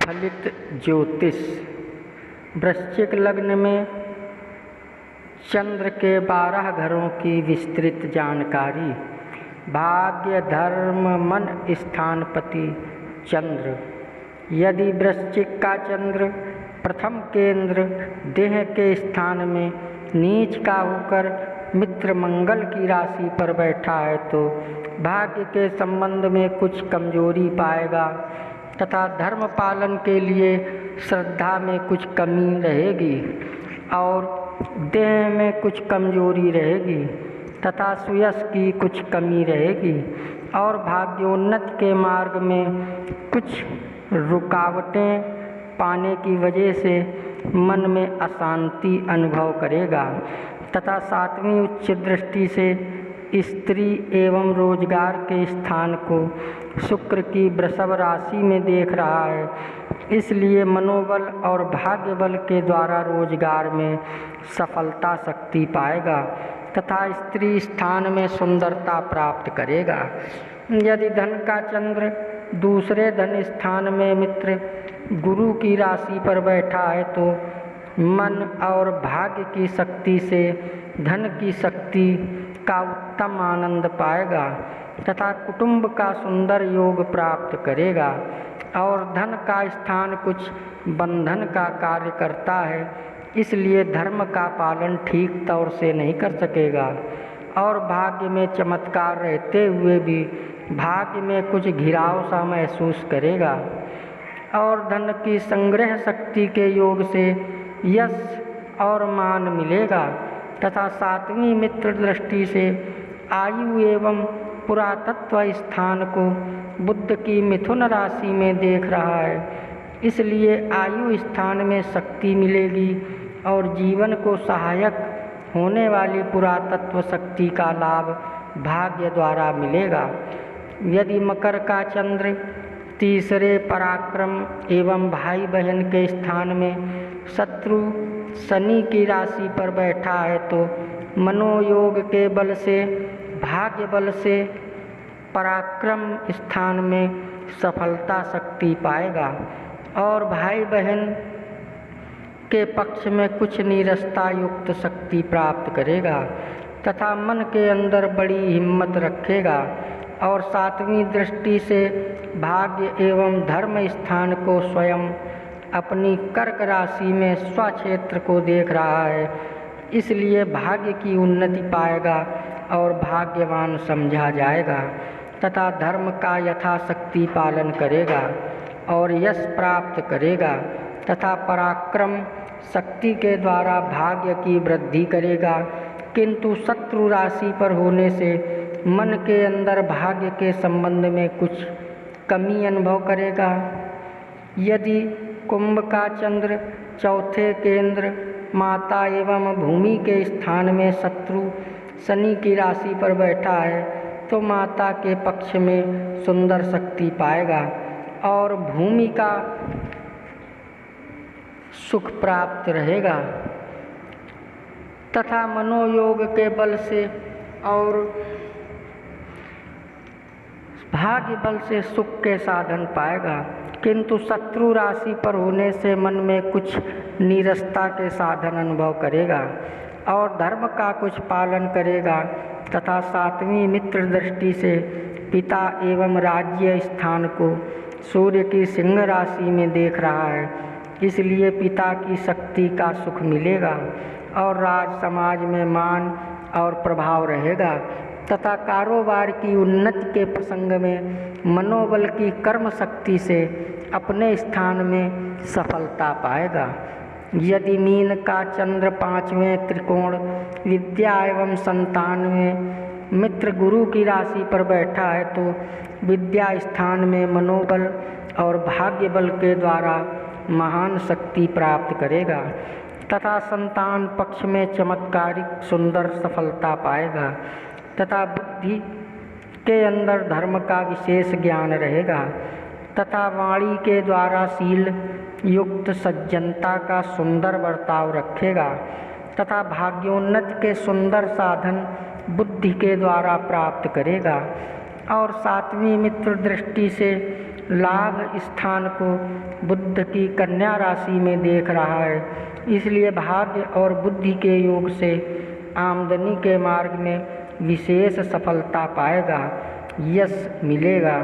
फलित ज्योतिष। वृश्चिक लग्न में चंद्र के 12 घरों की विस्तृत जानकारी। भाग्य, धर्म, मन, स्थानपति चंद्र। यदि वृश्चिक का चंद्र प्रथम केंद्र देह के स्थान में नीच का होकर मित्र मंगल की राशि पर बैठा है तो भाग्य के संबंध में कुछ कमजोरी पाएगा तथा धर्म पालन के लिए श्रद्धा में कुछ कमी रहेगी और देह में कुछ कमजोरी रहेगी तथा सुयश की कुछ कमी रहेगी और भाग्योन्नति के मार्ग में कुछ रुकावटें पाने की वजह से मन में अशांति अनुभव करेगा तथा 7वीं उच्च दृष्टि से स्त्री एवं रोजगार के स्थान को शुक्र की वृषभ राशि में देख रहा है, इसलिए मनोबल और भाग्य बल के द्वारा रोजगार में सफलता शक्ति पाएगा तथा स्त्री स्थान में सुंदरता प्राप्त करेगा। यदि धन का चंद्र दूसरे धन स्थान में मित्र गुरु की राशि पर बैठा है तो मन और भाग्य की शक्ति से धन की शक्ति का उत्तम आनंद पाएगा तथा कुटुंब का सुंदर योग प्राप्त करेगा और धन का स्थान कुछ बंधन का कार्य करता है, इसलिए धर्म का पालन ठीक तौर से नहीं कर सकेगा और भाग्य में चमत्कार रहते हुए भी भाग्य में कुछ घिराव सा महसूस करेगा और धन की संग्रह शक्ति के योग से यश और मान मिलेगा तथा 7वीं मित्र दृष्टि से आयु एवं पुरातत्व स्थान को बुध की मिथुन राशि में देख रहा है, इसलिए आयु स्थान में शक्ति मिलेगी और जीवन को सहायक होने वाली पुरातत्व शक्ति का लाभ भाग्य द्वारा मिलेगा। यदि मकर का चंद्र तीसरे पराक्रम एवं भाई बहन के स्थान में शत्रु शनि की राशि पर बैठा है तो मनोयोग के बल से भाग्य बल से पराक्रम स्थान में सफलता शक्ति पाएगा और भाई बहन के पक्ष में कुछ नीरसता युक्त शक्ति प्राप्त करेगा तथा मन के अंदर बड़ी हिम्मत रखेगा और 7वीं दृष्टि से भाग्य एवं धर्म स्थान को स्वयं अपनी कर्क राशि में स्वक्षेत्र को देख रहा है, इसलिए भाग्य की उन्नति पाएगा और भाग्यवान समझा जाएगा तथा धर्म का यथाशक्ति पालन करेगा और यश प्राप्त करेगा तथा पराक्रम शक्ति के द्वारा भाग्य की वृद्धि करेगा, किंतु शत्रु राशि पर होने से मन के अंदर भाग्य के संबंध में कुछ कमी अनुभव करेगा। यदि कुंभ का चंद्र चौथे केंद्र माता एवं भूमि के स्थान में शत्रु शनि की राशि पर बैठा है तो माता के पक्ष में सुंदर शक्ति पाएगा और भूमि का सुख प्राप्त रहेगा तथा मनोयोग के बल से और भाग्य बल से सुख के साधन पाएगा, किंतु शत्रु राशि पर होने से मन में कुछ नीरसता के साधन अनुभव करेगा और धर्म का कुछ पालन करेगा तथा 7वीं मित्र दृष्टि से पिता एवं राज्य स्थान को सूर्य की सिंह राशि में देख रहा है, इसलिए पिता की शक्ति का सुख मिलेगा और राज समाज में मान और प्रभाव रहेगा तथा कारोबार की उन्नति के प्रसंग में मनोबल की कर्म शक्ति से अपने स्थान में सफलता पाएगा। यदि मीन का चंद्र 5वें त्रिकोण विद्या एवं संतान में मित्र गुरु की राशि पर बैठा है तो विद्या स्थान में मनोबल और भाग्य बल के द्वारा महान शक्ति प्राप्त करेगा तथा संतान पक्ष में चमत्कारिक सुंदर सफलता पाएगा तथा बुद्धि के अंदर धर्म का विशेष ज्ञान रहेगा तथा वाणी के द्वारा शील युक्त सज्जनता का सुंदर बर्ताव रखेगा तथा भाग्योन्नति के सुंदर साधन बुद्धि के द्वारा प्राप्त करेगा और सातवीं मित्र दृष्टि से लाभ स्थान को बुध की कन्या राशि में देख रहा है, इसलिए भाग्य और बुद्धि के योग से आमदनी के मार्ग में विशेष सफलता पाएगा, यश मिलेगा।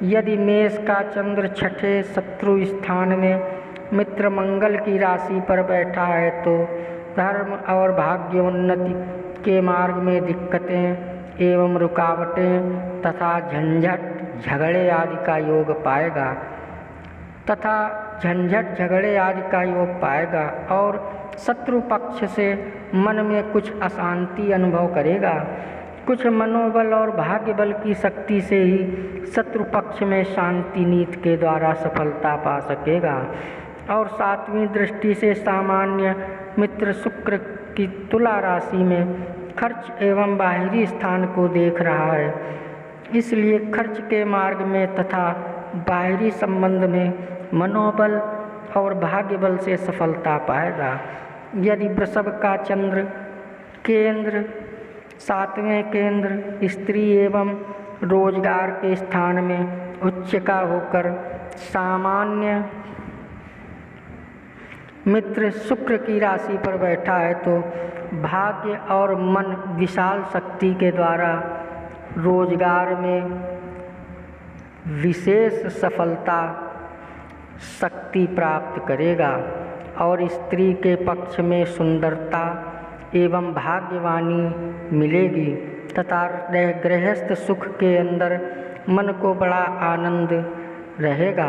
यदि मेष का चंद्र छठे शत्रु स्थान में मित्र मंगल की राशि पर बैठा है तो धर्म और भाग्योन्नति के मार्ग में दिक्कतें एवं रुकावटें तथा झंझट झगड़े आदि का योग पाएगा और शत्रु पक्ष से मन में कुछ अशांति अनुभव करेगा। कुछ मनोबल और भाग्य बल की शक्ति से ही शत्रु पक्ष में शांति नीति के द्वारा सफलता पा सकेगा। और सातवीं दृष्टि से सामान्य मित्र शुक्र की तुला राशि में खर्च एवं बाहरी स्थान को देख रहा है, इसलिए खर्च के मार्ग में तथा बाहरी संबंध में मनोबल और भाग्य बल से सफलता पाएगा। यदि वृषभ का चंद्र केंद्र सातवें केंद्र स्त्री एवं रोजगार के स्थान में उच्च का होकर सामान्य मित्र शुक्र की राशि पर बैठा है तो भाग्य और मन विशाल शक्ति के द्वारा रोजगार में विशेष सफलता शक्ति प्राप्त करेगा और स्त्री के पक्ष में सुंदरता एवं भाग्यवानी मिलेगी तथा गृहस्थ सुख के अंदर मन को बड़ा आनंद रहेगा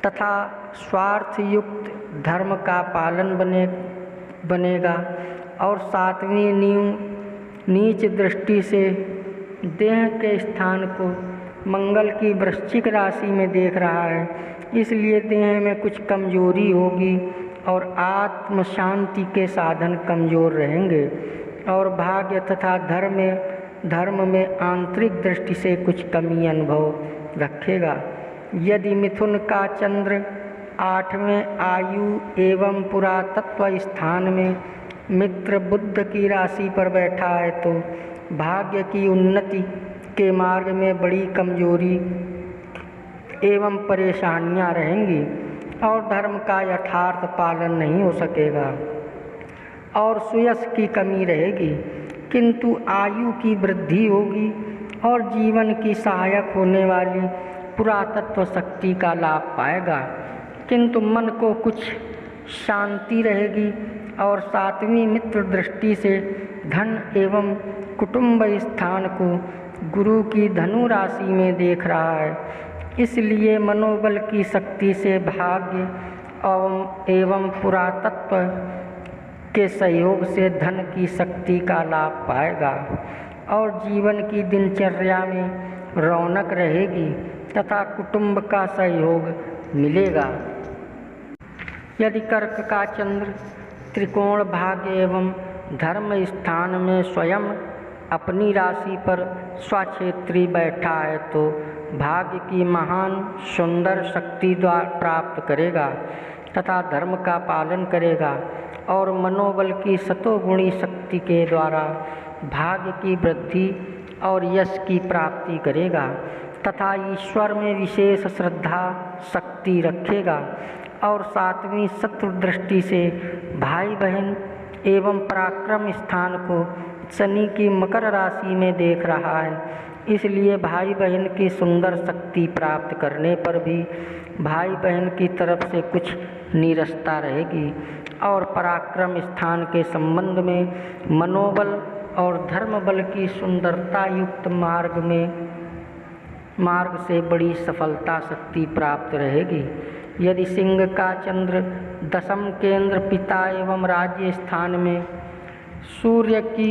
तथा स्वार्थ युक्त धर्म का पालन बनेगा। और सातवीं नीच दृष्टि से देह के स्थान को मंगल की वृश्चिक राशि में देख रहा है, इसलिए देह में कुछ कमजोरी होगी और आत्म शांति के साधन कमजोर रहेंगे और भाग्य तथा धर्म में आंतरिक दृष्टि से कुछ कमी अनुभव रखेगा। यदि मिथुन का चंद्र आठवें आयु एवं पुरातत्व स्थान में मित्र बुध की राशि पर बैठा है तो भाग्य की उन्नति के मार्ग में बड़ी कमजोरी एवं परेशानियां रहेंगी और धर्म का यथार्थ पालन नहीं हो सकेगा और सुयश की कमी रहेगी, किंतु आयु की वृद्धि होगी और जीवन की सहायक होने वाली पुरातत्व शक्ति का लाभ पाएगा, किंतु मन को कुछ शांति रहेगी। और सातवीं मित्र दृष्टि से धन एवं कुटुंब स्थान को गुरु की धनु राशि में देख रहा है, इसलिए मनोबल की शक्ति से भाग्य एवं पुरातत्व के सहयोग से धन की शक्ति का लाभ पाएगा और जीवन की दिनचर्या में रौनक रहेगी तथा कुटुंब का सहयोग मिलेगा। यदि कर्क का चंद्र त्रिकोण भाग्य एवं धर्म स्थान में स्वयं अपनी राशि पर स्वक्षेत्री बैठा है तो भाग्य की महान सुंदर शक्ति द्वारा प्राप्त करेगा तथा धर्म का पालन करेगा और मनोबल की सतोगुणी शक्ति के द्वारा भाग्य की वृद्धि और यश की प्राप्ति करेगा तथा ईश्वर में विशेष श्रद्धा शक्ति रखेगा। और सातवीं शत्रु दृष्टि से भाई बहन एवं पराक्रम स्थान को शनि की मकर राशि में देख रहा है, इसलिए भाई बहन की सुंदर शक्ति प्राप्त करने पर भी भाई बहन की तरफ से कुछ नीरसता रहेगी और पराक्रम स्थान के संबंध में मनोबल और धर्म बल की सुंदरता युक्त मार्ग से बड़ी सफलता शक्ति प्राप्त रहेगी। यदि सिंह का चंद्र दशम केंद्र पिता एवं राज्य स्थान में सूर्य की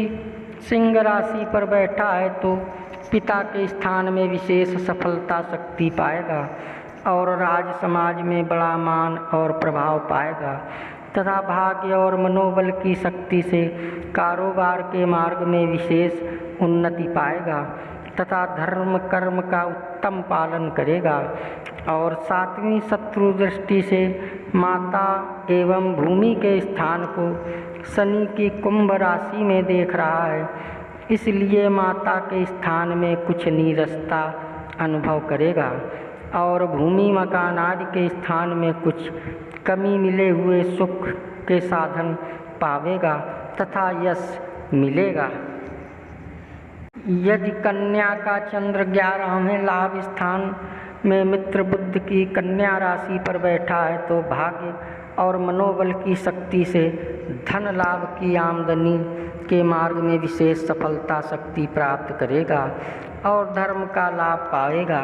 सिंह राशि पर बैठा है तो पिता के स्थान में विशेष सफलता शक्ति पाएगा और राज समाज में बड़ा मान और प्रभाव पाएगा तथा भाग्य और मनोबल की शक्ति से कारोबार के मार्ग में विशेष उन्नति पाएगा तथा धर्म कर्म का उत्तम पालन करेगा। और सातवीं शत्रु दृष्टि से माता एवं भूमि के स्थान को शनि की कुंभ राशि में देख रहा है, इसलिए माता के स्थान में कुछ नीरसता अनुभव करेगा और भूमि मकान आदि के स्थान में कुछ कमी मिले हुए सुख के साधन पावेगा तथा यश मिलेगा। यदि कन्या का चंद्र 11वें लाभ स्थान में मित्र बुद्ध की कन्या राशि पर बैठा है तो भाग्य और मनोबल की शक्ति से धन लाभ की आमदनी के मार्ग में विशेष सफलता शक्ति प्राप्त करेगा और धर्म का लाभ पाएगा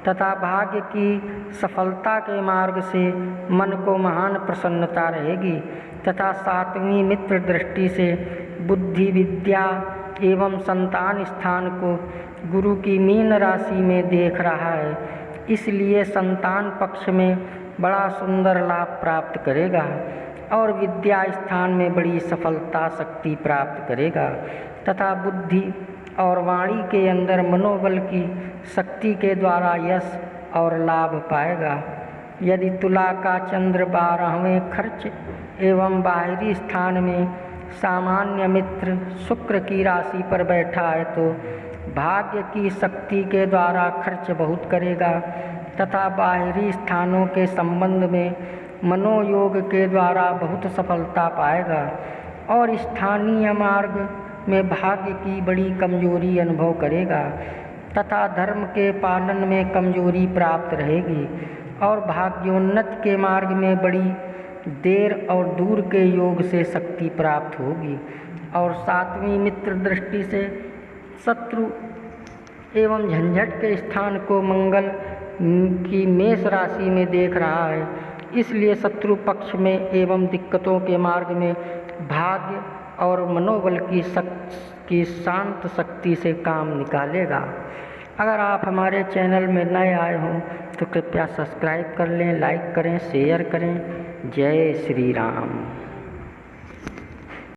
तथा भाग्य की सफलता के मार्ग से मन को महान प्रसन्नता रहेगी तथा 7वीं मित्र दृष्टि से बुद्धि विद्या एवं संतान स्थान को गुरु की मीन राशि में देख रहा है, इसलिए संतान पक्ष में बड़ा सुंदर लाभ प्राप्त करेगा और विद्या स्थान में बड़ी सफलता शक्ति प्राप्त करेगा तथा बुद्धि और वाणी के अंदर मनोबल की शक्ति के द्वारा यश और लाभ पाएगा। यदि तुला का चंद्र 12वें खर्च एवं बाहरी स्थान में सामान्य मित्र शुक्र की राशि पर बैठा है तो भाग्य की शक्ति के द्वारा खर्च बहुत करेगा तथा बाहरी स्थानों के संबंध में मनोयोग के द्वारा बहुत सफलता पाएगा और स्थानीय मार्ग में भाग्य की बड़ी कमजोरी अनुभव करेगा तथा धर्म के पालन में कमजोरी प्राप्त रहेगी और भाग्योन्नत के मार्ग में बड़ी देर और दूर के योग से शक्ति प्राप्त होगी। और 7वीं मित्र दृष्टि से शत्रु एवं झंझट के स्थान को मंगल की मेष राशि में देख रहा है, इसलिए शत्रु पक्ष में एवं दिक्कतों के मार्ग में भाग्य और मनोबल की शांत शक्ति से काम निकालेगा। अगर आप हमारे चैनल में नए आए हों तो कृपया सब्सक्राइब कर लें, लाइक करें, शेयर करें। जय श्री राम।